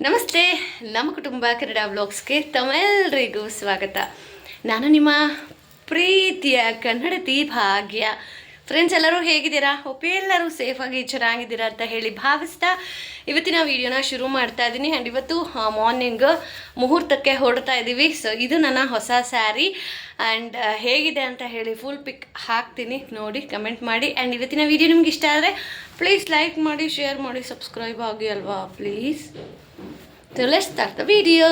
ನಮಸ್ತೆ, ನಮ್ಮ ಕುಟುಂಬ ಕನ್ನಡ ವ್ಲಾಗ್ಸ್ಗೆ ತಮ್ಮೆಲ್ಲರಿಗೂ ಸ್ವಾಗತ. ನಾನು ನಿಮ್ಮ ಪ್ರೀತಿಯ ಕನ್ನಡತಿ ಭಾಗ್ಯ. ಫ್ರೆಂಡ್ಸ್, ಎಲ್ಲರೂ ಹೇಗಿದ್ದೀರಾ? ಎಲ್ಲರೂ ಸೇಫಾಗಿ ಚೆನ್ನಾಗಿದ್ದೀರಾ ಅಂತ ಹೇಳಿ ಭಾವಿಸ್ತಾ ಇವತ್ತಿನ ವಿಡಿಯೋನ ಶುರು ಮಾಡ್ತಾ ಇದ್ದೀನಿ. ಆ್ಯಂಡ್ ಇವತ್ತು ಮಾರ್ನಿಂಗ್ ಮುಹೂರ್ತಕ್ಕೆ ಹೊರಡ್ತಾ ಇದ್ದೀವಿ. ಸೊ ಇದು ನನ್ನ ಹೊಸ ಸ್ಯಾರಿ ಆ್ಯಂಡ್ ಹೇಗಿದೆ ಅಂತ ಹೇಳಿ ಫುಲ್ ಪಿಕ್ ಹಾಕ್ತೀನಿ, ನೋಡಿ ಕಮೆಂಟ್ ಮಾಡಿ. ಆ್ಯಂಡ್ ಇವತ್ತಿನ ವಿಡಿಯೋ ನಿಮ್ಗೆ ಇಷ್ಟ ಆದರೆ ಪ್ಲೀಸ್ ಲೈಕ್ ಮಾಡಿ, ಶೇರ್ ಮಾಡಿ, ಸಬ್ಸ್ಕ್ರೈಬ್ ಆಗಿ ಅಲ್ವಾ please. So let's start the video.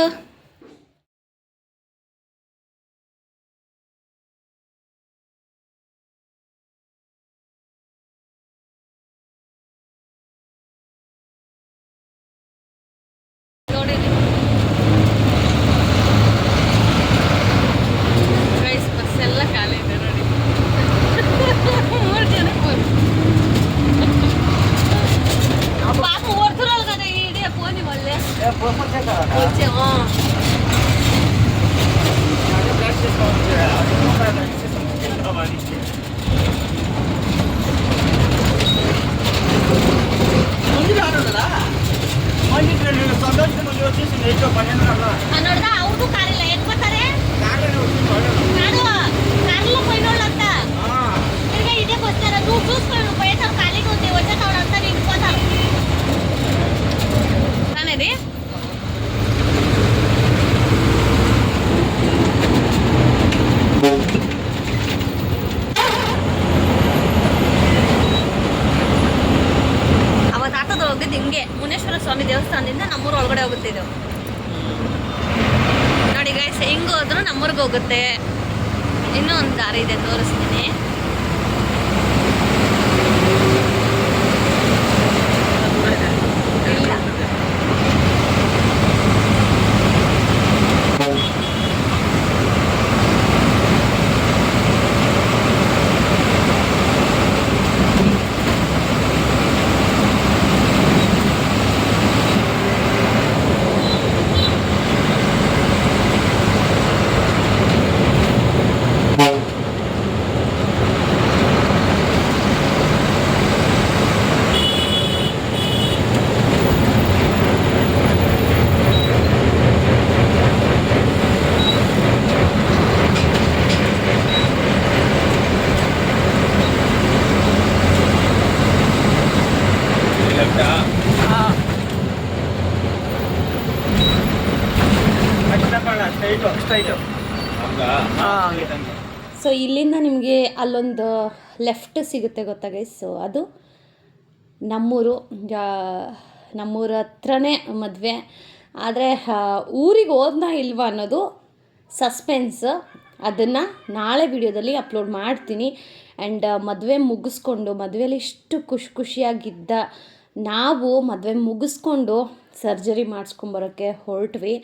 Guys, bus ಎಲ್ಲ ಖಾಲಿ ಇದೆ ನೋಡಿ. 3 ಜನ ಪಾಪ ಓಡ್ತಿರಲ್ಗದೆ ಇಡೀ ಫೋನಿ ಒಳ್ಳೆ ನೋಡ್ದ ಅವ್ರದ್ದು ಕಾರಿಲ್ಲ ಏನ್ ಬರ್ತಾರೆ ಕಾರ್ಲು ಕೊಯ್ನೋಳಂತ ಈಗ ಇದೇ ಬರ್ತಾರ ನೀವು చూసుకోండి పోయేసారు ఖాళీగా ఉంది వచ్చేసాడు అంతా నిండిపోతారు అనేది. ಅವತ್ತು ಆಟೋದ ಹೋಗಿದ್ದು ಹಿಂಗೆ ಮುನೇಶ್ವರ ಸ್ವಾಮಿ ದೇವಸ್ಥಾನದಿಂದ ನಮ್ಮೂರು ಒಳಗಡೆ ಹೋಗುತ್ತಿದ್ದೆವು ನೋಡಿ ಗೈಸ್. ಹೆಂಗೆ ಹೋದ್ರು ನಮ್ಮೂರಿಗೆ ಹೋಗುತ್ತೆ. ಇನ್ನೂ ಒಂದು ದಾರಿ ಇದೆ, ತೋರಿಸ್ತೀನಿ. ಇಲ್ಲ ಸೊ ಇಲ್ಲಿಂದ ನಿಮಗೆ ಅಲ್ಲೊಂದು ಲೆಫ್ಟ್ ಸಿಗುತ್ತೆ ಗೊತ್ತಾ ಗೈಸ್. ಸೊ ಅದು ನಮ್ಮೂರ ಹತ್ರನೇ ಮದುವೆ. ಆದರೆ ಊರಿಗೆ ಹೋದ್ನಾ ಇಲ್ವಾ ಅನ್ನೋದು ಸಸ್ಪೆನ್ಸ್. ಅದನ್ನು ನಾಳೆ ವಿಡಿಯೋದಲ್ಲಿ ಅಪ್ಲೋಡ್ ಮಾಡ್ತೀನಿ. ಆ್ಯಂಡ್ ಮದುವೆ ಮುಗಿಸ್ಕೊಂಡು, ಮದುವೆಯಲ್ಲಿ ಇಷ್ಟು ಖುಷಿಯಾಗಿದ್ದ ನಾವು ಮದುವೆ ಮುಗಿಸ್ಕೊಂಡು ಸರ್ಜರಿ ಮಾಡಿಸ್ಕೊಂಬರೋಕ್ಕೆ ಹೊರಟ್ವಿ.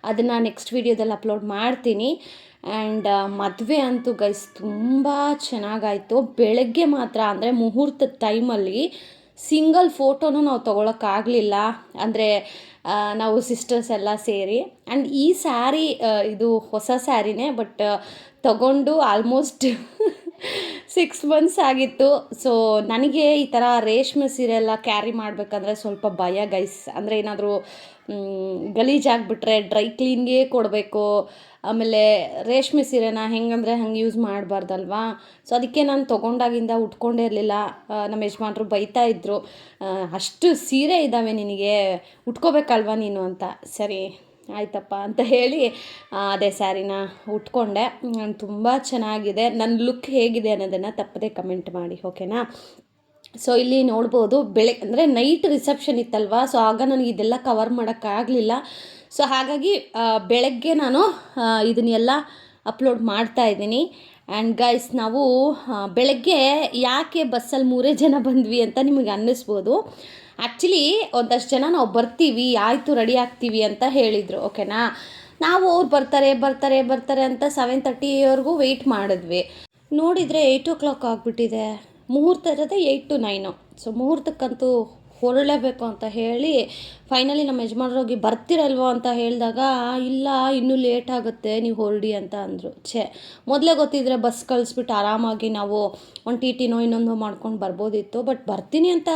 ಅದನ್ನು ನೆಕ್ಸ್ಟ್ ವಿಡಿಯೋದಲ್ಲಿ ಅಪ್ಲೋಡ್ ಮಾಡ್ತೀನಿ. ಆ್ಯಂಡ್ ಮದುವೆ ಅಂತೂ ಗೈಸ್ ತುಂಬ ಚೆನ್ನಾಗಾಯಿತು. ಬೆಳಗ್ಗೆ ಮಾತ್ರ ಅಂದರೆ ಮುಹೂರ್ತದ ಟೈಮಲ್ಲಿ ಸಿಂಗಲ್ ಫೋಟೋನೂ ನಾವು ತೊಗೊಳಕ್ಕಾಗಲಿಲ್ಲ. ಅಂದರೆ ನಾವು ಸಿಸ್ಟರ್ಸ್ ಎಲ್ಲ ಸೇರಿ. ಆ್ಯಂಡ್ ಈ ಸ್ಯಾರಿ ಇದು ಹೊಸ ಸ್ಯಾರಿನೇ, ಬಟ್ ತಗೊಂಡು ಆಲ್ಮೋಸ್ಟ್ 6 ಮಂತ್ಸ್ ಆಗಿತ್ತು. ಸೊ ನನಗೆ ಈ ಥರ ರೇಷ್ಮೆ ಸೀರೆ ಎಲ್ಲ ಕ್ಯಾರಿ ಮಾಡಬೇಕಂದ್ರೆ ಸ್ವಲ್ಪ ಭಯ ಗೈಸ್. ಅಂದರೆ ಏನಾದರೂ ಗಲೀಜಾಗಿಬಿಟ್ರೆ ಡ್ರೈ ಕ್ಲೀನ್ಗೆ ಕೊಡಬೇಕು. ಆಮೇಲೆ ರೇಷ್ಮೆ ಸೀರೆನ ಹೆಂಗಂದರೆ ಹಂಗೆ ಯೂಸ್ ಮಾಡಬಾರ್ದಲ್ವಾ. ಸೊ ಅದಕ್ಕೆ ನಾನು ತೊಗೊಂಡಾಗಿಂದ ಉಟ್ಕೊಂಡೇ ಇರಲಿಲ್ಲ. ನಮ್ಮ ಯಜಮಾನ್ರು ಬೈತಾ ಇದ್ದರು, ಅಷ್ಟು ಸೀರೆ ಇದ್ದಾವೆ ನಿನಗೆ, ಉಟ್ಕೋಬೇಕಲ್ವ ನೀನು ಅಂತ. ಸರಿ ಆಯ್ತಪ್ಪ ಅಂತ ಹೇಳಿ ಅದೇ ಸ್ಯಾರಿನ ಉಟ್ಕೊಂಡೆ. ತುಂಬ ಚೆನ್ನಾಗಿದೆ. ನನ್ನ ಲುಕ್ ಹೇಗಿದೆ ಅನ್ನೋದನ್ನು ತಪ್ಪದೇ ಕಮೆಂಟ್ ಮಾಡಿ, ಓಕೆನಾ. ಸೊ ಇಲ್ಲಿ ನೋಡ್ಬೋದು ಅಂದರೆ ನೈಟ್ ರಿಸೆಪ್ಷನ್ ಇತ್ತಲ್ವ. ಸೊ ಆಗ ನನಗೆ ಇದೆಲ್ಲ ಕವರ್ ಮಾಡೋಕ್ಕಾಗಲಿಲ್ಲ. ಸೊ ಹಾಗಾಗಿ ಬೆಳಗ್ಗೆ ನಾನು ಇದನ್ನೆಲ್ಲ ಅಪ್ಲೋಡ್ ಮಾಡ್ತಾಯಿದ್ದೀನಿ. ಆ್ಯಂಡ್ ಗೈಸ್, ನಾವು ಬೆಳಗ್ಗೆ ಯಾಕೆ ಬಸ್ಸಲ್ಲಿ 3 ಜನ ಬಂದ್ವಿ ಅಂತ ನಿಮಗೆ ಅನ್ನಿಸ್ಬೋದು. ಆ್ಯಕ್ಚುಲಿ ಒಂದಷ್ಟು ಜನ ನಾವು ಬರ್ತೀವಿ, ಆಯಿತು ರೆಡಿ ಆಗ್ತೀವಿ ಅಂತ ಹೇಳಿದರು, ಓಕೆನಾ. ನಾವು ಅವ್ರು ಬರ್ತಾರೆ ಅಂತ 7:30ವರೆಗೂ ವೆಯ್ಟ್ ಮಾಡಿದ್ವಿ. ನೋಡಿದರೆ 8 o'clock ಆಗಿಬಿಟ್ಟಿದೆ. ಮುಹೂರ್ತ ಇರೋದೇ 8 to 9. ಸೊ ಮುಹೂರ್ತಕ್ಕಂತೂ ಹೊರಡಲೇಬೇಕು ಅಂತ ಹೇಳಿ ಫೈನಲಿ ನಮ್ಮ ಯಜಮಾನ್ರೋಗಿ ಬರ್ತಿರಲ್ವೋ ಅಂತ ಹೇಳಿದಾಗ, ಇಲ್ಲ ಇನ್ನೂ ಲೇಟ್ ಆಗುತ್ತೆ ನೀವು ಹೊರಡಿ ಅಂತ ಅಂದರು. ಮೊದಲೇ ಗೊತ್ತಿದ್ದರೆ ಬಸ್ ಕಳಿಸ್ಬಿಟ್ಟು ಆರಾಮಾಗಿ ನಾವು ಒಂದು ಟಿ ಟಿನೋ ಇನ್ನೊಂದು ಮಾಡ್ಕೊಂಡು ಬರ್ಬೋದಿತ್ತು. ಬಟ್ ಬರ್ತೀನಿ ಅಂತ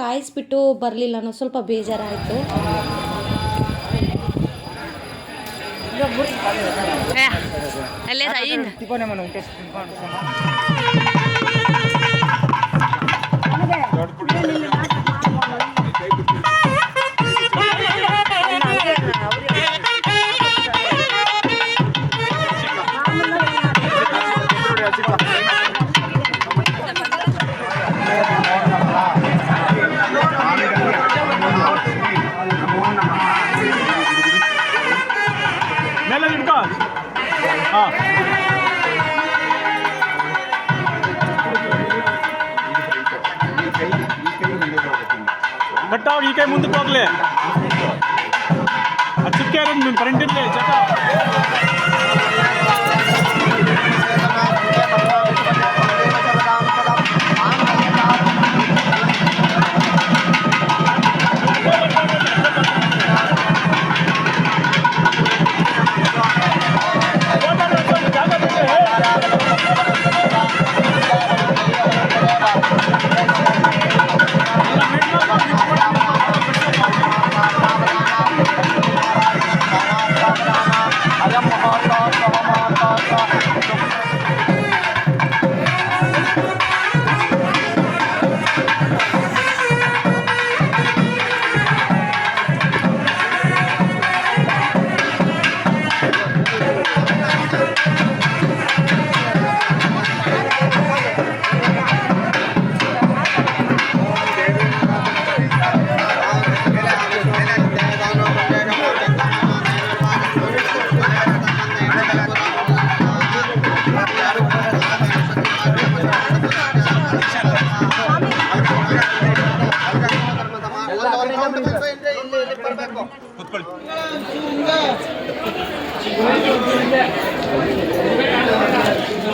ಕಾಯಿಸ್ಬಿಟ್ಟು ಬರಲಿಲ್ಲ ಅನ್ನೋ ಸ್ವಲ್ಪ ಬೇಜಾರಾಯಿತು. అల్లే అయ్యింది ಕಟ್ಟಾವ್ ಈ ಕೈ ಮುಂದಕ್ಕೆ ಹೋಗ್ಲಿ ಅದು ಚಿಕ್ಕ ನಿಮ್ಮ ಕರೆಂಟ್ ಇರಲಿ ಚಟ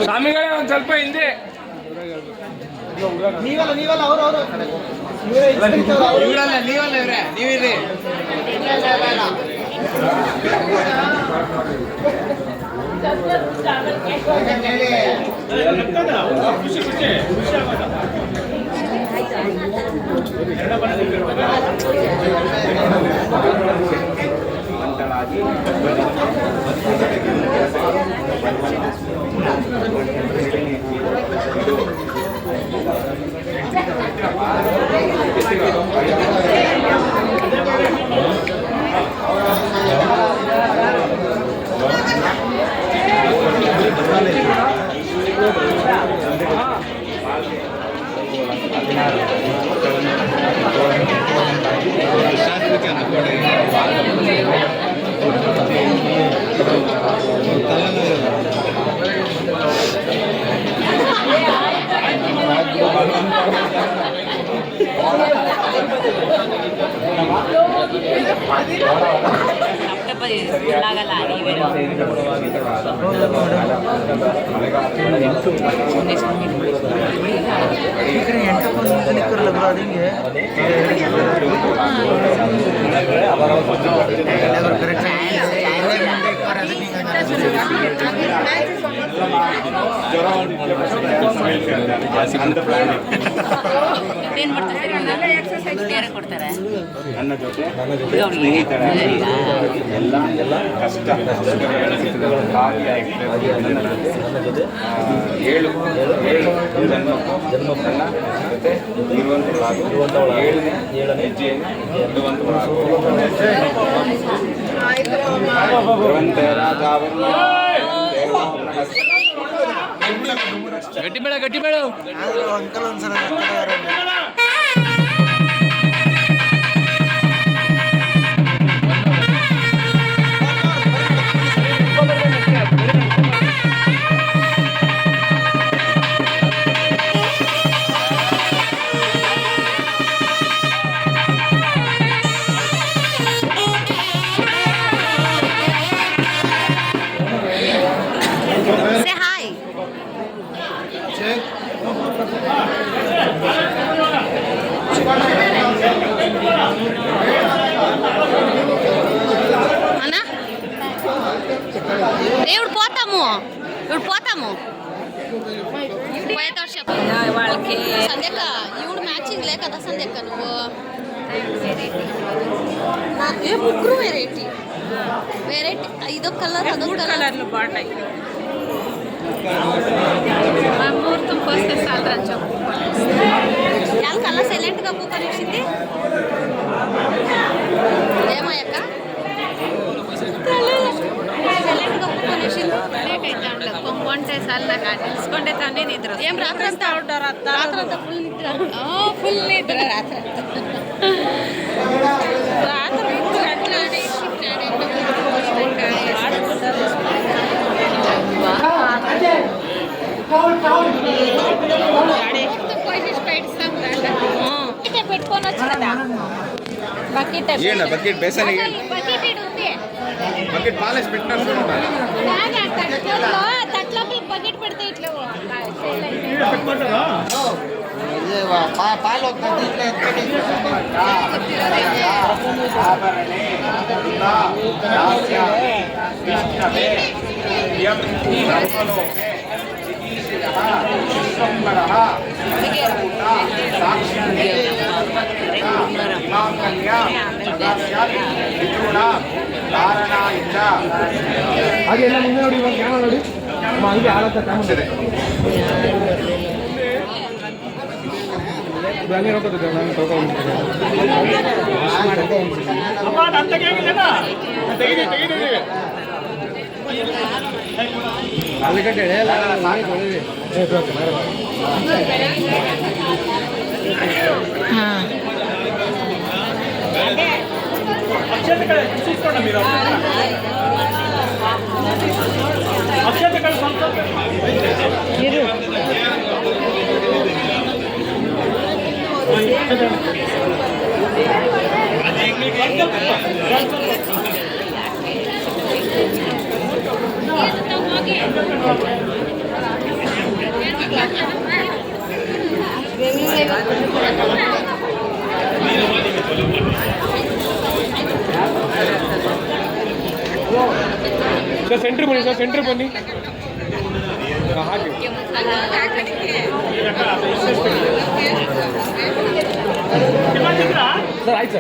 ಸ್ವಾಮಿಗಳೇ ಒಂದು ಸ್ವಲ್ಪ ಹಿಂದೆ ನೀವಲ್ಲ ಅವರು ನೀವಿರಿ ನನ್ನ ಜೊತೆ ಸ್ನೇಹಿತರ ಎಲ್ಲ ಕಷ್ಟ ಏಳು ಜನ್ಮಕ್ಕನ್ನ ಜೊತೆ ಇರುವಂಥವಳು ಏಳನೇ ಹೆಜ್ಜೆಯನ್ನು ಇಡುವಂಥವಳು ಗಟ್ಟಿ ಬೇಡ ಅಂಕಲ್ ಒಂದ್ಸಲ ఇప్పుడు పోతాము వాళ్ళకి సంధ్యక్క ఇప్పుడు మ్యాచింగ్ లే కదా సంధ్యక్క నువ్వు ಮುಗ್ರು ವೆರೈಟಿ ಇದು ಕಲರ್ ಅದು ಕಲರ್ ಯಾರು కల్లా సైలెంట్గా బుక్ అనేసింది ఏమయ్యాక సైలెంట్గా బుక్ అనేసింది కొంటే సార్ నాకు తెలుసుకుంటే తానే నిద్ర ఏం రాత్రంతా రాత్రంతా ఫుల్ నిద్ర ఫుల్ నిద్ర రాత్రి రాత్రి 3 గంటలు పెట్టుకొని వచ్చు కదా బకెట్ ఏంటి బకెట్ బేసన్ బకెట్ ఉంది బకెట్ పాలేసి పెట్టినారు తట్లోకి బకెట్ పెడితే ఇట్లా పాలు ಅದೆಲ್ಲ ಮುಂದೆ ನೋಡಿ ಇವಾಗ ಕ್ಯಾಮರಾ ನೋಡಿ ಹಂಗೆ ಆಳತ್ತ ಕ್ಯಾಮರಾ ಹಂಗೆ ನೋಡ್ಕೊತಿದ್ದೆ ನಾನು ತಗೊಂಡು ಅಲ್ಲಿ ಕಟ್ಟೆ ಸರ್ ಸೆಂಟ್ರ್ ಬನ್ನಿ ಹಾಗೆ ಸರ್ ಆಯ್ತು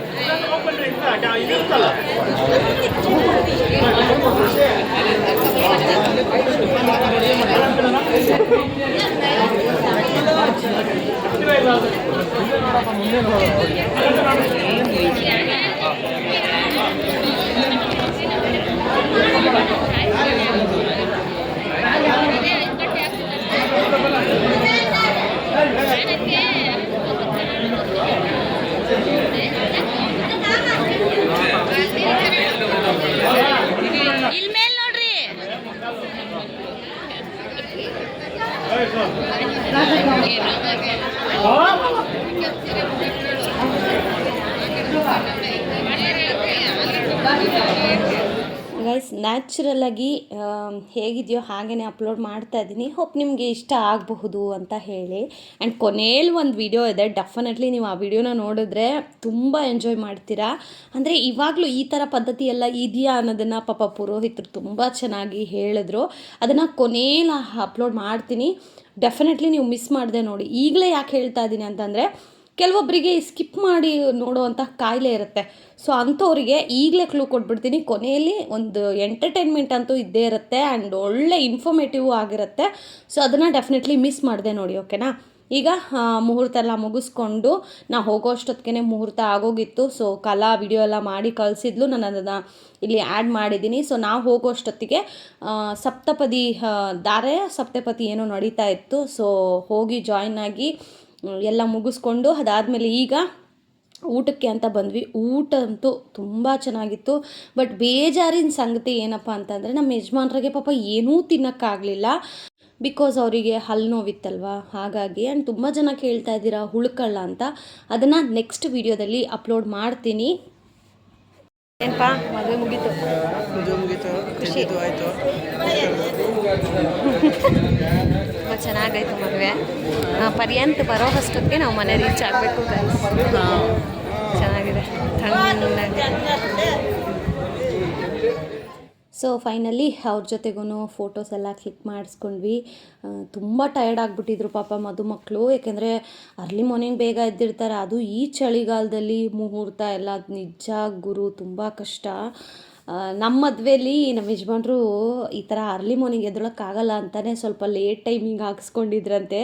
ಇಲ್ಲಿ ಮೇಲ್ ನೋಡ್ರಿ ಗೈಸ್ ನ್ಯಾಚುರಲಾಗಿ ಹೇಗಿದೆಯೋ ಹಾಗೇ ಅಪ್ಲೋಡ್ ಮಾಡ್ತಾ ಇದ್ದೀನಿ. ಹೋಪ್ ನಿಮಗೆ ಇಷ್ಟ ಆಗಬಹುದು ಅಂತ ಹೇಳಿ. ಆ್ಯಂಡ್ ಕೊನೆಯಲ್ಲಿ ಒಂದು ವಿಡಿಯೋ ಇದೆ, ಡೆಫಿನೆಟ್ಲಿ ನೀವು ಆ ವಿಡಿಯೋನ ನೋಡಿದ್ರೆ ತುಂಬ ಎಂಜಾಯ್ ಮಾಡ್ತೀರಾ. ಅಂದರೆ ಇವಾಗಲೂ ಈ ಥರ ಪದ್ಧತಿ ಎಲ್ಲ ಇದೆಯಾ ಅನ್ನೋದನ್ನು ಪಾಪ ಪುರೋಹಿತರು ತುಂಬ ಚೆನ್ನಾಗಿ ಹೇಳಿದ್ರು. ಅದನ್ನು ಕೊನೆಯಲ್ಲಿ ಅಪ್ಲೋಡ್ ಮಾಡ್ತೀನಿ, ಡೆಫಿನೆಟ್ಲಿ ನೀವು ಮಿಸ್ ಮಾಡಿದೆ ನೋಡಿ. ಈಗಲೇ ಯಾಕೆ ಹೇಳ್ತಾ ಇದ್ದೀನಿ ಅಂತಂದರೆ ಕೆಲವೊಬ್ಬರಿಗೆ ಸ್ಕಿಪ್ ಮಾಡಿ ನೋಡುವಂಥ ಕಾಯಿಲೆ ಇರುತ್ತೆ. ಸೊ ಅಂಥವರಿಗೆ ಈಗಲೇ ಕ್ಲೂ ಕೊಟ್ಬಿಡ್ತೀನಿ. ಕೊನೆಯಲ್ಲಿ ಒಂದು ಎಂಟರ್ಟೈನ್ಮೆಂಟ್ ಅಂತೂ ಇದ್ದೇ ಇರುತ್ತೆ ಆ್ಯಂಡ್ ಒಳ್ಳೆ ಇನ್ಫಾರ್ಮೇಟಿವ್ ಆಗಿರುತ್ತೆ. ಸೊ ಅದನ್ನು ಡೆಫಿನೆಟ್ಲಿ ಮಿಸ್ ಮಾಡಿದೆ ನೋಡಿ, ಓಕೆನಾ. ಈಗ ಮುಹೂರ್ತ ಎಲ್ಲ ಮುಗಿಸ್ಕೊಂಡು ನಾವು ಹೋಗೋ ಅಷ್ಟೊತ್ತಿಗೆ ಮುಹೂರ್ತ ಆಗೋಗಿತ್ತು. ಸೊ ಕಲಾ ವಿಡಿಯೋ ಎಲ್ಲ ಮಾಡಿ ಕಳಿಸಿದ್ಲು, ನಾನು ಅದನ್ನು ಇಲ್ಲಿ ಆ್ಯಡ್ ಮಾಡಿದ್ದೀನಿ. ಸೊ ನಾವು ಹೋಗೋ ಅಷ್ಟೊತ್ತಿಗೆ ಸಪ್ತಪದಿ ಸಪ್ತಪದಿ ಏನೋ ನಡೀತಾ ಇತ್ತು. ಸೊ ಹೋಗಿ ಜಾಯ್ನ್ ಆಗಿ ಎಲ್ಲ ಮುಗಿಸ್ಕೊಂಡು ಅದಾದಮೇಲೆ ಈಗ ಊಟಕ್ಕೆ ಅಂತ ಬಂದ್ವಿ. ಊಟ ಅಂತೂ ತುಂಬ ಚೆನ್ನಾಗಿತ್ತು. ಬಟ್ ಬೇಜಾರಿನ ಸಂಗತಿ ಏನಪ್ಪ ಅಂತಂದರೆ ನಮ್ಮ ಯಜಮಾನ್ರಿಗೆ ಪಾಪ ಏನೂ ತಿನ್ನೋಕ್ಕಾಗಲಿಲ್ಲ. ಬಿಕಾಸ್ ಅವರಿಗೆ ಹಲ್ಲು ನೋವಿತ್ತಲ್ವ, ಹಾಗಾಗಿ. ಆ್ಯಂಡ್ ತುಂಬ ಜನ ಕೇಳ್ತಾ ಇದ್ದೀರಾ ಹುಳ್ಕಳ್ಳ ಅಂತ. ಅದನ್ನು ನೆಕ್ಸ್ಟ್ ವಿಡಿಯೋದಲ್ಲಿ ಅಪ್ಲೋಡ್ ಮಾಡ್ತೀನಿ. ಏನಪ್ಪ ಮದುವೆ ಮುಗೀತು, ಖುಷಿ ಆಯಿತು, ತುಂಬ ಚೆನ್ನಾಗಾಯಿತು ಮದುವೆ. ಪರ್ಯಂತ ಬರೋ ಅಷ್ಟೊತ್ತಿಗೆ ನಾವು ಮನೆ ರೀಚ್ ಆಗಬೇಕು. ಚೆನ್ನಾಗಿದೆ, ತಣ್ಣಗೆ. ಸೊ ಫೈನಲಿ ಅವ್ರ ಜೊತೆಗೂ ಫೋಟೋಸ್ ಎಲ್ಲ ಕ್ಲಿಕ್ ಮಾಡಿಸ್ಕೊಂಡ್ವಿ. ತುಂಬ ಟಯರ್ಡ್ ಆಗಿಬಿಟ್ಟಿದ್ರು ಪಾಪ ಮದುಮಕ್ಕಳು, ಏಕೆಂದರೆ ಅರ್ಲಿ ಮಾರ್ನಿಂಗ್ ಬೇಗ ಎದ್ದಿರ್ತಾರೆ, ಅದು ಈ ಚಳಿಗಾಲದಲ್ಲಿ ಮುಹೂರ್ತ ಎಲ್ಲ ನಿಜ ಗುರು ತುಂಬ ಕಷ್ಟ. ನಮ್ಮ ಮದುವೆಯಲ್ಲಿ ನಮ್ಮ ಯಜಮಾನ್ರು ಈ ಥರ ಅರ್ಲಿ ಮಾರ್ನಿಂಗ್ ಎದ್ದೊಳಕ್ಕಾಗಲ್ಲ ಅಂತಲೇ ಸ್ವಲ್ಪ ಲೇಟ್ ಟೈಮಿಂಗ್ ಹಾಕ್ಸ್ಕೊಂಡಿದ್ರಂತೆ.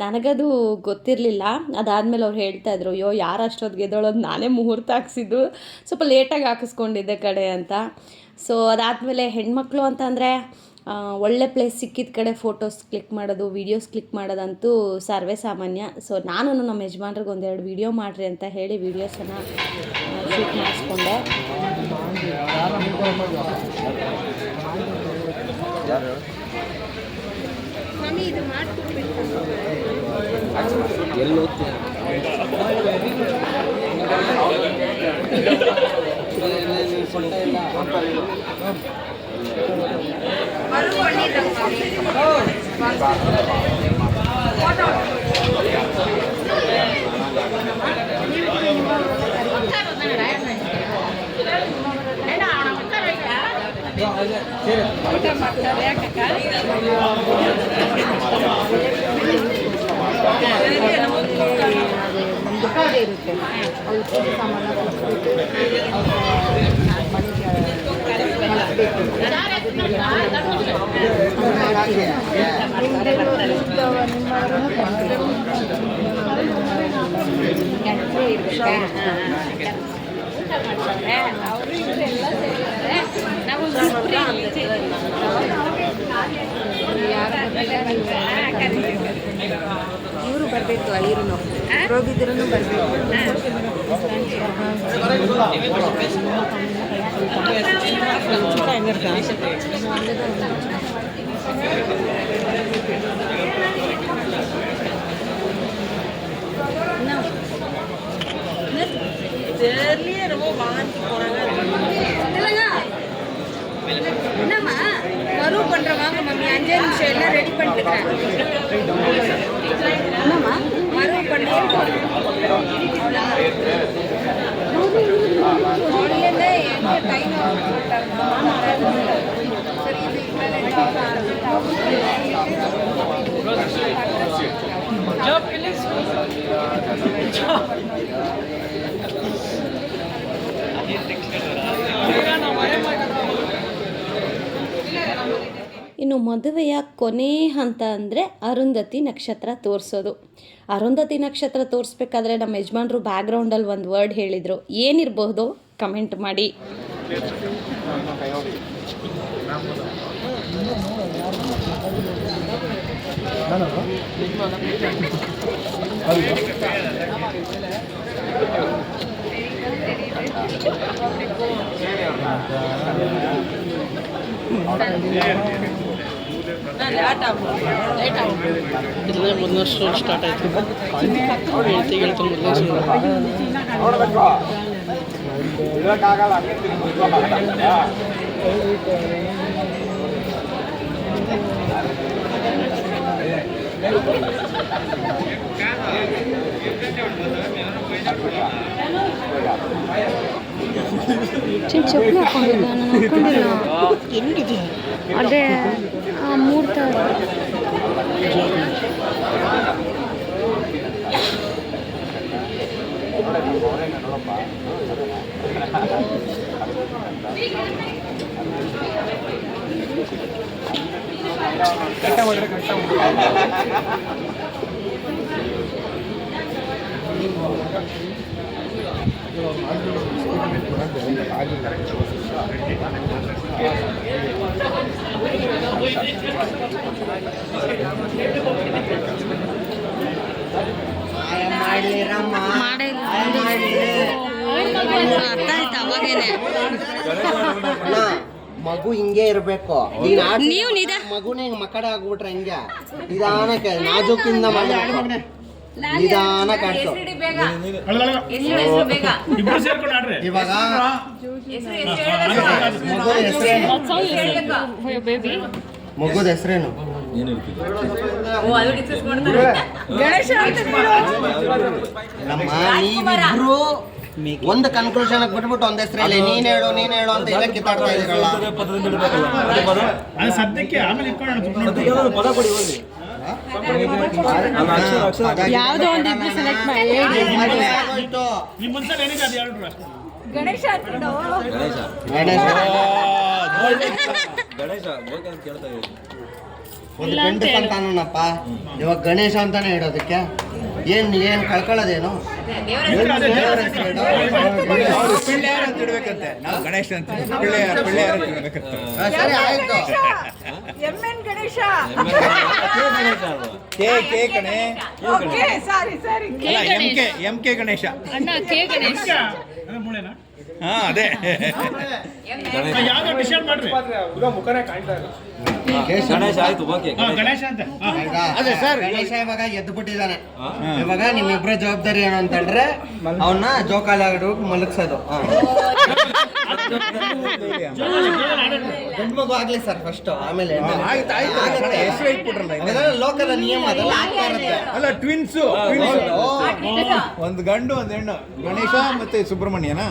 ನನಗದು ಗೊತ್ತಿರಲಿಲ್ಲ. ಅದಾದಮೇಲೆ ಅವ್ರು ಹೇಳ್ತಾಯಿದ್ರು, ಅಯ್ಯೋ ಯಾರು ಅಷ್ಟೊತ್ತಿಗೆ ಎದ್ದೊಳೋದು, ನಾನೇ ಮುಹೂರ್ತ ಹಾಕ್ಸಿದ್ದು, ಸ್ವಲ್ಪ ಲೇಟಾಗಿ ಹಾಕಿಸ್ಕೊಂಡಿದ್ದೆ ಕಡೆ ಅಂತ. ಸೊ ಅದಾದಮೇಲೆ ಹೆಣ್ಮಕ್ಳು ಅಂತಂದರೆ ಒಳ್ಳೆ ಪ್ಲೇಸ್ ಸಿಕ್ಕಿದ ಕಡೆ ಫೋಟೋಸ್ ಕ್ಲಿಕ್ ಮಾಡೋದು, ವೀಡಿಯೋಸ್ ಕ್ಲಿಕ್ ಮಾಡೋದಂತೂ ಸರ್ವೇ ಸಾಮಾನ್ಯ. ಸೊ ನಾನು ನಮ್ಮ ಯಜಮಾನ್ರಿಗೆ ಒಂದೆರಡು ವೀಡಿಯೋ ಮಾಡಿರಿ ಅಂತ ಹೇಳಿ ವೀಡಿಯೋಸನ್ನು ಶೂಟ್ ಮಾಡಿಸ್ಕೊಂಡೆ. ಇವರು ಬರಬೇಕು, ಐರು ರೋಗಿದ್ರು ಬರಬೇಕು. என்னம்மா மறு பண்ணுறவாங்க மம்மி 5 நிமிஷம் எல்லாம் ரெடி பண்ணிட்டுக்கிறேன். என்னம்மா மறு பண்ணி எங்கே டைம் சரி ಇನ್ನು ಮದುವೆಯ ಕೊನೆ ಹಂತ ಅಂದರೆ ಅರುಂಧತಿ ನಕ್ಷತ್ರ ತೋರಿಸೋದು. ಅರುಂಧತಿ ನಕ್ಷತ್ರ ತೋರಿಸ್ಬೇಕಾದ್ರೆ ನಮ್ಮ ಯಜಮಾನ್ರು ಬ್ಯಾಕ್ಗ್ರೌಂಡಲ್ಲಿ ಒಂದು ವರ್ಡ್ ಹೇಳಿದರು. ಏನಿರಬಹುದು ಕಮೆಂಟ್ ಮಾಡಿ. ಇಲ್ಲೇ ಮೊದಲ ಶೋ ಸ್ಟಾರ್ಟ್ ಆಯಿತು. ಚಪ್ಪಲಿ ಹಾಕೊಂಡಿದ್ದ, ನಾನು ಹಾಕೊಂಡಿಲ್ಲ. ಅದೇ ಮೂರ್ತ ಮಗು ಹಿಂಗೆ ಇರ್ಬೇಕು. ಮಗುನೇ ಮಕ್ಕಡೆ ಆಗ್ಬಿಟ್ರೆ ಹಿಂಗೆ ನಿಧಾನಕ್ಕೆ ನಾಜೂಕಿಂದ ಮಾಡಿ ನಿಧಾನ ಕಾಡ್ಸು. ಇವಾಗ ಮಗುದ ಹೆಸರೇನು? ನಮ್ಮ ನೀವಿಬ್ರು ಒಂದು ಕನ್ಕ್ಲೂಷನ್ ಬಿಟ್ಬಿಟ್ಟು ಒಂದ್ ಹೆಸರಲ್ಲಿ ನೀನ್ ಹೇಳು ಅಂತ ಇಲ್ಲ ಕಿತ್ತಾಡ್ತಾ ಇದ್ದೀರಲ್ಲ. ಅದು ಸದ್ಯಕ್ಕೆ ಆಮೇಲೆ ಇಟ್ಕೊಳ್ಳೋಣ. ಯಾವ್ದೋ ಒಂದು ಇಬ್ರು ಸೆಲೆಕ್ಟ್ ಮಾಡಿ ಮದುವೆ ಆಗೋಯ್ತು. ನಿಮ್ಮ ಮನ್ಸಲ್ಲಿ ಏನಿದೆ ಅದು ಹೇಳ್ರು ಅಷ್ಟೇ. ಗಣೇಶ ಅಂದ್ಬಿಡು. ಒಂದು ಗಂಡು ಸಂತಾನಪ್ಪ, ಇವಾಗ ಗಣೇಶ ಅಂತಾನೆ ಇಡೋದಕ್ಕೆ ಏನ್ ಕಳ್ಕೊಳ್ಳೋದೇನು? ಪಿಳ್ಳೆಯರ್ ಅಂತ ಇಡ್ಬೇಕಂತೆ. ನಾವು ಗಣೇಶ ಅಂತ ಪಿಳ್ಳೆಯರ್ ಅಂತ ಇಡ್ಬೇಕಂತೆ. ಸರಿ ಆಯ್ತು. ಎಮ್ಮೆನ್ ಗಣೇಶ. ಕೆ ಕಣೆ. Okay sorry M K Ganesha. ಅಣ್ಣ ಕೆ ಗಣೇಶ್ ಅದೇ ಮೂಳೆನಾ? ಹಾ ಅದೇ. ಯಾವ್ದೋ ಡಿಸೈಡ್ ಮಾಡ್ರಿ. ಮುಖನೇ ಕಾಣ್ತಾ ಇಲ್ಲ. ಗಣೇಶ ಆಯ್ತು. ಗಣೇಶ ಅಂತ. ಅದೇ ಸರ್, ಗಣೇಶ ಇವಾಗ ಎದ್ದು ಬಿಟ್ಟಿದ್ದಾನೆ. ಇವಾಗ ನಿಮ್ಮಿಬ್ಬರ ಜವಾಬ್ದಾರಿ ಏನು ಅಂತ ಹೇಳಿದ್ರೆ ಅವನ್ನ ಜೋಕಾಲಿ ಆಡೋಕೆ ಮಲಗಿಸೋದು. ಗಂಡು ಮಗು ಆಗ್ಲಿ ಸರ್ ಫಸ್ಟ್, ಆಮೇಲೆ ಹೆಸರು ಇಟ್ಬಿಟ್ರಲ್ಲ. ಅದೆಲ್ಲ ಲೋಕದ ನಿಯಮ, ಅದೆಲ್ಲ ಆಗ್ತಾ ಇರುತ್ತೆ. ಅಲ್ಲ ಟ್ವಿನ್ಸು. ಒಂದು ಗಂಡು ಒಂದು ಹೆಣ್ಣು. ಗಣೇಶ ಮತ್ತೆ ಸುಬ್ರಹ್ಮಣ್ಯನಾ?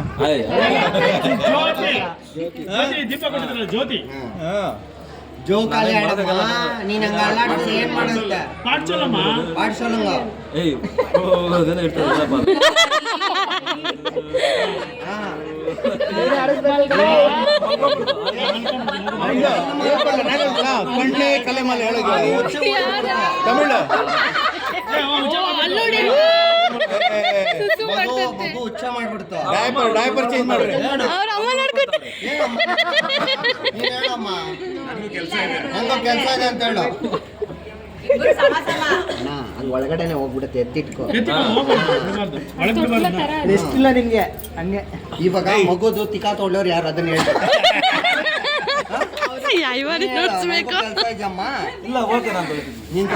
ಜ್ಯೋತಿ. ದೀಪ ಕೊಟ್ಟಿದ್ರಲ್ಲ ಜ್ಯೋತಿ. ಜೋಕಾಲಿ ಆಡಮ್ಮ, ನೀನ್ ಹಂಗ ಅಲ್ಲಾಡಿದ್ರೆ ಏನ್ ಮಾಡುತ್ತೆ? ಪಾಡ್ಸೋಲಮ್ಮ. ಪಾಡ್ಸೋಲಂಗ ಕಣ್ಣೆ ಕಲೆಮಾಲೆ ಹೇಳೋದು ತಮಿಳು. ಮಗು ಉಚ್ಚ ಮಾಡ್ಬಿಡ್ತು. ಡೈಪರ್ ಚೇಂಜ್ ಮಾಡ್ರಿ. ನೀನ್ ಹೇಳಮ್ಮ, ಹೆಂಗೋ ಕೆಲ್ಸ ಇದೆ ಅಂತ ಹೇಳು. ಅಣ್ಣ, ಅಲ್ಲಿ ಒಳಗಡೆನೆ ಹೋಗ್ಬಿಡುತ್ತೆ, ಎತ್ತಿಟ್ಕೋ. ಎಷ್ಟಿಲ್ಲ ನಿಮ್ಗೆ ಹಂಗೆ. ಇವಾಗ ಮಗುದು ತಿಕ್ಕಾ ತೊಗೊಳ್ಳೋರು ಯಾರು ಅದನ್ನ ಹೇಳಿ. ಕೆಲಸ ಇದೆಯಮ್ಮ. ಇಲ್ಲ ಓಕೆ ನಾನು ನೀನ್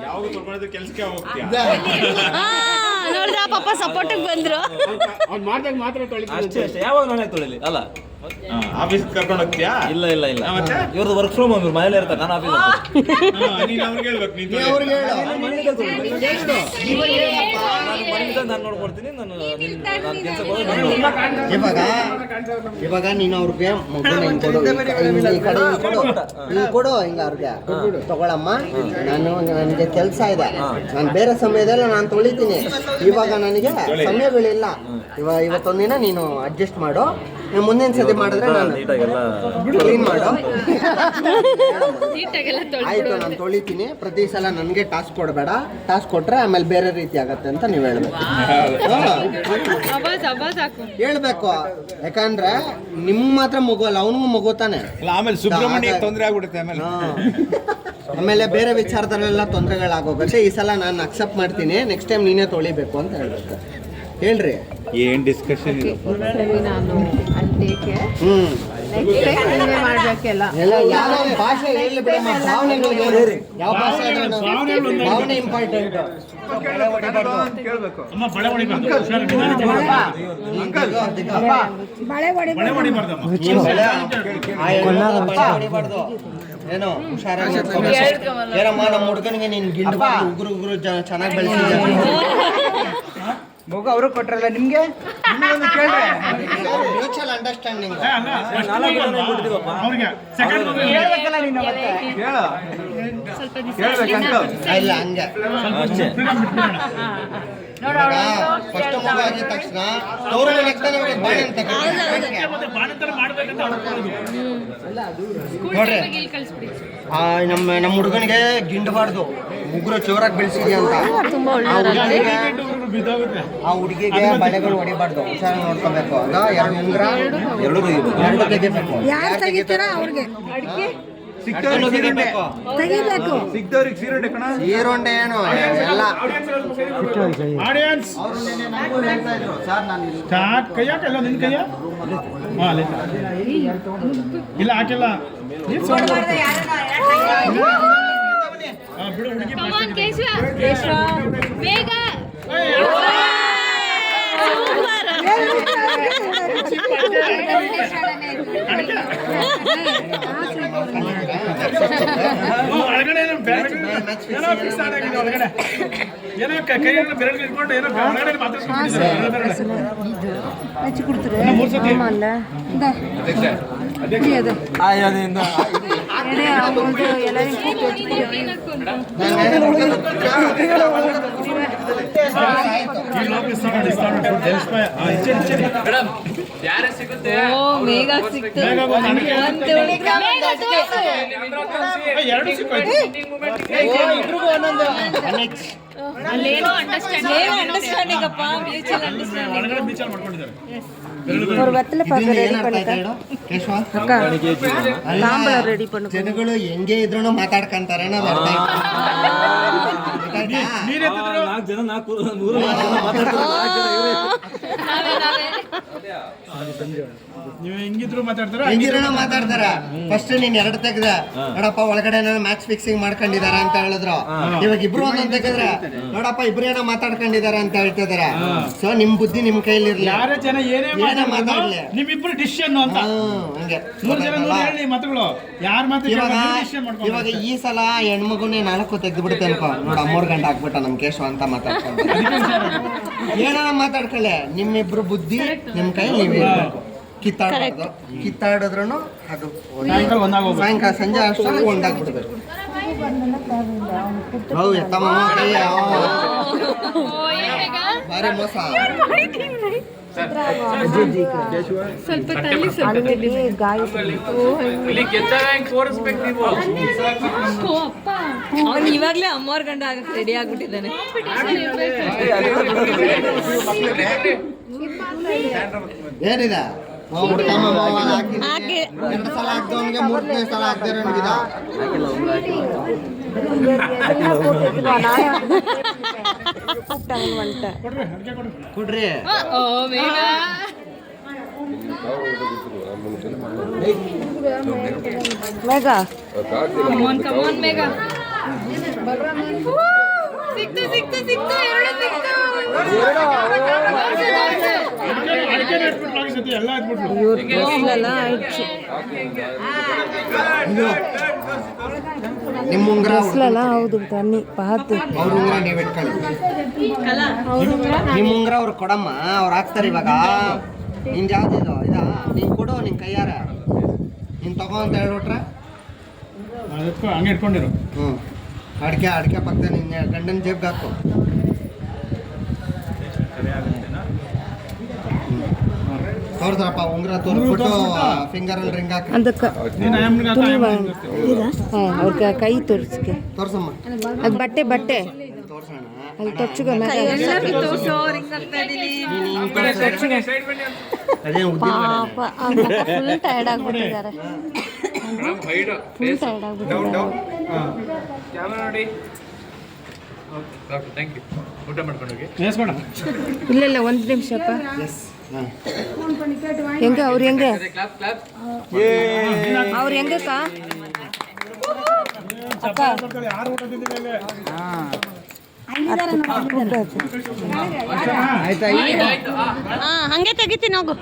ಯಾವಾಗ ತೊಳ್ಕೊಳ್ಳೋದು ಕೆಲ್ಸಕ್ಕೆ ಹೋಗ್ತೀಯ? ನೋಡ್ರ ಪಾಪ ಸಪೋರ್ಟಿಗೆ ಬಂದ್ರು. ಅವ್ನು ಮಾಡ್ದಾಗ ಮಾತ್ರ ತೊಳಿತೀನಿ. ಅಷ್ಟೇ ಅಷ್ಟೇ. ಯಾವಾಗ ನಾನೇ ತೊಳಿಲಿ ಅಲ್ಲ. ಆಫೀಸ್ ಕರ್ಕೊಂಡು ಹೋಗ್ತೀಯಾ? ಇಲ್ಲ ಇವ್ರದ್ದು ವರ್ಕ್ ಫ್ರಮ್ ಹೋಮ್, ಮನೇಲಿ ಇರ್ತಾರೆ, ನಾನು ಆಫೀಸ್ ನೀನು ಅವ್ರಿಗೆ ಹೇಳ್ಬೇಕು. ನೀನು ಅವ್ರಿಗೆ ಹೇಳು. ನಾನು ನೋಡ್ಕೊಡ್ತೀನಿ. ನಾನು ಕೆಲ್ಸಕ್ಕೆ ಇವಾಗ ನೀನು ಅವ್ರಿಗೆ ಮಗುನ ಹಿಂಗ್ ಕೊಡು, ಈ ಕಡೆ ಹಿಂಗ್ ಕೊಡು, ಹಿಂಗ ಅವ್ರಿಗೆ ತಗೊಳಮ್ಮ. ನನಗೆ ಕೆಲಸ ಇದೆ, ನಾನು ಬೇರೆ ಸಮಯದಲ್ಲಿ ನಾನು ತೊಳಿತೀನಿ. ಇವಾಗ ನನಗೆ ಸಮಯಗಳಿಲ್ಲ. ಇವತ್ತೊಂದಿನ ನೀನು ಅಡ್ಜಸ್ಟ್ ಮಾಡು. ಮುಂದಿನ ಸತಿ ಮಾಡಿದ್ರೆ ನಾನು ಕ್ಲೀನ್ ಮಾಡು. ಆಯ್ತು, ನಾನು ತೊಳಿತೀನಿ. ಪ್ರತಿ ಸಲ ನನಗೆ ಟಾಸ್ಕ್ ಕೊಡಬೇಡ. ಟಾಸ್ಕ್ ಕೊಟ್ರೆ ಆಮೇಲೆ ಬೇರೆ ರೀತಿ ಆಗತ್ತೆ ಅಂತ ನೀವು ಹೇಳ್ಬೇಕು. ಹೇಳ್ಬೇಕು, ಯಾಕಂದ್ರೆ ನಿಮ್ ಮಾತ್ರ ಮಗು ಅಲ್ಲ, ಅವನಿಗೂ ಮಗು ತಾನೆ. ಆಮೇಲೆ ಸುಬ್ರಹ್ಮಣ್ಯ ತೊಂದರೆ ಆಗ್ಬಿಡುತ್ತೆ. ಆಮೇಲೆ ಬೇರೆ ವಿಚಾರದಲ್ಲೆಲ್ಲ ತೊಂದರೆಗಳಾಗೋಗುತ್ತೆ. ಈ ಸಲ ನಾನು ಅಕ್ಸೆಪ್ಟ್ ಮಾಡ್ತೀನಿ, ನೆಕ್ಸ್ಟ್ ಟೈಮ್ ನೀನೇ ತೊಳಿಬೇಕು ಅಂತ ಹೇಳ್ಬೇಕು. ಹೇಳ್ರಿ, ಏನ್ ಡಿಸ್ಕಷನ್ ಇದೆ? ಮಾಡ್ಬೇಕೆಲ್ಲ ಎಲ್ಲ ಯಾವ ಭಾಷೆ ಹೇಳಿ ಬಿಡಮ್ಮ, ಭಾವನೆಗಳಿಗೆ ಯಾವ ಭಾಷೆ ಆದ್ರೂ ಭಾವನೆ ಇಂಪಾರ್ಟೆಂಟ್. ಕೇಳ್ಬೇಕು. ಅಮ್ಮ ಬಳೆ ಹೊಡಿಬಾರ್ದು. ಹೊಡಿಬಾರ್ದು. ಏನೋ ಹುಷಾರಾಗಿ ಏನಮ್ಮ, ನಮ್ಮ ಹುಡುಗನಿಗೆ ನೀನ್ ಗಿಂಡು ಉಗುರು ಚೆನ್ನಾಗಿ ಬೆಳೆಸಿದ್ಯಾ. ಮಗು ಅವ್ರಿಗೆ ಕೊಟ್ರಲ್ಲ ನಿಮ್ಗೆ. Mutual understanding. ಅವ್ರಿಗೆ ಸೆಕೆಂಡ್ ಹೇಳ್ಬೇಕಲ್ಲ ನೀನು ಮತ್ತೆ. ಇಲ್ಲ ಹಂಗೆ. ಫಸ್ಟ್ ಮಗು ಆಗಿದ ತಕ್ಷಣ ತೋರು ಬಾಳೆ ಅಂತ ಮತ್ತೆ ಬಾಣಂತರ ಮಾಡ್ಬೇಕಂತ ಅನ್ಕೊಳ್ಳೋದು. ನೋಡ್ರಿ, ನಮ್ಮ ಹುಡುಗನಿಗೆ ಗಿಂಡಬಾರ್ದು, ಉಗುರು ಜೋರಾಗಿ ಬೆಳೆಸಿದ್ಯಾ ಅಂತ. ಆ ಹುಡುಗಿಗೆ ಬಳೆಗಳು ಹೊಡಿಬಾರ್ದು, ಹುಷಾರಾಗಿ ನೋಡ್ಕೋಬೇಕು. ಅದ 2 ಉಂಗ್ರ 2 ತೆಗಿಬೇಕು. ಯಾರು ತೆಗಿತಾರ ಅವ್ರಿಗೆ ತೆಗಿಬೇಕು. ಸಿಗ್ದವ್ರಿಗೆ ಸೀರೆ ಕಣ. ಈರುಂಡೆ ಏನು ಎಲ್ಲ ಆಡಿಯನ್ಸ್ ಸ್ಟಾರ್ಟ್. ಕೈಯಾಕಲ್ಲ ನಿನ್ ಕೈಯ ಇಲ್ಲ ಹಾಕಿಲ್ಲ. ಬಿಡು ಹುಡುಗಿ ಬೇಗ ಒಳಗಡೆ ಏನೋ ಫಿಕ್ಸ್ ಆಗಿದೆ ಒಳಗಡೆ. ಏನೋ ಕೈಯನ್ನು ಬೆರಳು ಇಟ್ಕೊಂಡು ಏನೋ ಒಳಗಡೆ ಮಾತಾಡ್ಸ್ಕೊಂಡಿದ್ದಾರೆ. ಮೂರು ಸತಿ ಎರಡು ಸಿಕ್ಕಾಯ್ತು. ಒಳಗಡೆ ಬೀಚಲ್ಲಿ ಮಾಡ್ಕೊಂಡಿದ್ದಾರೆ. ಜನಗಳು ಹೆಂಗೆ ಇದ್ರು ಮಾತಾಡ್ಕೊಂತಾರೆ ಅನ್ನೋದು ಅರ್ಥ ಆಯ್ತು. ನಾಲ್ಕು ಜನ ಮೂರು ಜನ ಮಾತಾಡ್ತಾರೆ. ನೀವು ಹೆಂಗಿದ್ರು ಮಾತಾಡ್ತಾರ ಹೆಂಗಿರೋಣ ಮಾತಾಡ್ತಾರ. ಫಸ್ಟ್ ನೀನ್ ಎರಡು ತೆಗ್ದ ನೋಡಪ್ಪ ಒಳಗಡೆ ಮ್ಯಾಚ್ ಫಿಕ್ಸಿಂಗ್ ಮಾಡ್ಕೊಂಡಿದಾರ ಅಂತ ಹೇಳಿದ್ರು. ಇವಾಗ ಇಬ್ರು ಒಂದೊಂದ್ ತೆಗೆದ್ರೆ ನೋಡಪ್ಪ ಇಬ್ರು ಏನೋ ಮಾತಾಡ್ಕೊಂಡಿದಾರ ಅಂತ ಹೇಳ್ತಿದಾರೆ. ಸೊ ನಿಮ್ ಬುದ್ಧಿ ನಿಮ್ ಕೈಲಿ ಇರ್ಲಿ. ಯಾರೇ ಜನ ಏನೇ ಮಾತಾಡ್ಲಿ ನಿಮ್ಮಿಬ್ರು ಡಿಸಿಷನ್ ಅಂತ ಹಂಗೆ 100 ಜನ 100 ಹೇಳಿ ಮಾತುಗಳು ಯಾರು ಮಾತು ಇವಾಗ ಈ ಸಲ ಹೆಣ್ಮಗುನೇ 4 ತೆಗ್ದು ಬಿಡುತ್ತೆ ಅನ್ಕೋ. ನೋಡ 3 ಗಂಟೆ ಹಾಕ್ಬಿಟ್ಟ ನಮ್ ಕೇಶವ ಅಂತ ಮಾತಾಡ್ಕೊಂಡು ಏನಾರ ಮಾತಾಡ್ಕೊಳ್ಳಿ. ನಿಮ್ಮಿಬ್ರು ಬುದ್ಧಿ ನಿಮ್ ಕೈ ನೀವೇ ಇರ್ಬೇಕು. ಕಿತ್ತಾಡಿದ್ರು ಅದು ಸಾಯಂಕಾಲ ಸಂಜೆ ಅಷ್ಟರಲ್ಲಿ ಒಂದಾಗ್ಬಿಡ್ಬೇಕು. ಹೌದು ಎತ್ತಮ್ಮ ಕೈ ಬಾರಿ ಮೋಸ. ಇವಾಗ್ಲೇ ಅಮ್ಮವ್ರ ಗಂಡ ಆಗಕ್ಕೆ ರೆಡಿ ಆಗ್ಬಿಟ್ಟಿದ್ದಾನೆ. ಏನಿದೆ ಎರಡು ಸಲ ಹಾಕ್ದವನ್ಗೆ 3ನೇ ಸಲ ಹಾಕ್ದಿರ ಕೊಡ್ರಿ. ಮೇಘ ಮೇಘ ಸಿಕ್ತು ಸಿಕ್ತು ಸಿಕ್ತು ಎರಡು ಸಿಕ್ತು. ನಿಮ್ಮ ಉಂಗ್ರ ಹೌದು ತನ್ನಿ ಪಾತು ಅವ್ರ ಉಂಗ್ರ ನೀವು ಇಟ್ಕೊಳ್ಳಿ. ನಿಮ್ಮ ಉಂಗ್ರ ಅವ್ರು ಕೊಡಮ್ಮ, ಅವ್ರು ಹಾಕ್ತಾರೆ. ಇವಾಗ ನಿನ್ ಯಾವ್ದಿದು ಇದಾ ನೀನ್ ಕೊಡು ನಿನ್ ಕೈಯಾರ ನೀನ್ ತಗೋ ಅಂತ ಹೇಳ್ಬಿಟ್ರೆ ಹಂಗೆ ಇಟ್ಕೊಂಡಿರು. ಅಡಿಕೆ ಪಕ್ಕದ ನಿನ್ನ ಗಂಡನ ಜೇಬ್ಗೆ ಹಾಕು. ತೋರ್ಸ್ರಪ್ಪ ಉಂಗ್ರ ತೋರಿಸ್ಬಿಟ್ಟು ಫಿಂಗರ್ ಅಲ್ಲಿ ರಿಂಗ್ ಹಾಕಿ ಅವ್ರ ಕೈ ತೋರಿಸ್ಕೆ ತೋರ್ಸಮ್ಮ. ಅದು ಬಟ್ಟೆ ಬಟ್ಟೆ ತೋರ್ಸೋಣ. ಅಲ್ಲಿ ತಚ್ಚುಗ ಅದೇ ಪಾಪ ಫುಲ್ ಟೈರ್ಡ್ ಆಗ್ಬಿಟ್ಟಿದ್ದಾರೆ. ಫುಲ್ ಟೈರ್ಡ್ ಆಗ್ಬಿಟ್ಟಿದ್ದಾರೆ. ಇಲ್ಲ ಇಲ್ಲ 1 ನಿಮಿಷಪ್ಪ. ಹೆಂಗೆ ಅವ್ರು ಹೆಂಗೆ ಅವ್ರು ಹೆಂಗಕ್ಕ ಅಕ್ಕ ಹಂಗೆ ತೆಗಿತೀನಿ ಹೋಗು.